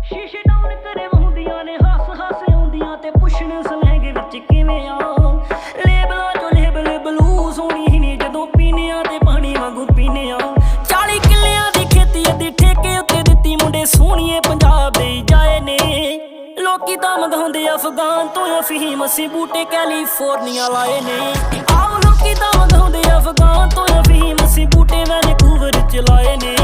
ਸ਼ੀਸ਼ੇ ਡਾਊਨ ਕਰੇ ਵਹੁੰਦੀਆਂ ਨੇ ਹੱਸ ਹੱਸ ਆਉਂਦੀਆਂ ਤੇ ਪੁੱਛਣ ਸਲੈਂਗ ਵਿੱਚ ਕਿਵੇਂ ਆ ਲੇਬਲਾਂ ਚੋਂ ਲੇਬਲ ਬਲੂ ਸੋਹਣੀ ਨੇ ਜਦੋਂ ਪੀਨਿਆਂ ਤੇ ਪਾਣੀ ਵਾਂਗੂ ਪੀਨੇ ਆ 40 ਕਿੱਲਿਆਂ ਦੀ ਖੇਤੀ ਅੱਧੀ ਠੇਕੇ ਉੱਤੇ ਦਿੱਤੀ ਮੁੰਡੇ ਸੋਹਣੀਏ ਪੰਜਾਬ ਦੇ ਜਾਏ ਨੇ ਲੋਕੀ ਤਾਂ ਮੰਗਾਉਂਦੇ ਅਫਗਾਨ ਤੋਂ ਅਫੀਮ ਅਸੀਂ ਬੂਟੇ ਕੈਲੀਫੋਰਨੀਆ ਲਾਏ ਨੇ ਆਓ ਲੋਕੀ ਤਾਂ ਮੰਗਾਉਂਦੇ ਅਫਗਾਨ ਤੋਂ ਅਫੀਮ ਅਸੀਂ ਬੂਟੇ ਵੈਨਕੂਵਰ ਚ ਲਾਏ ਨੇ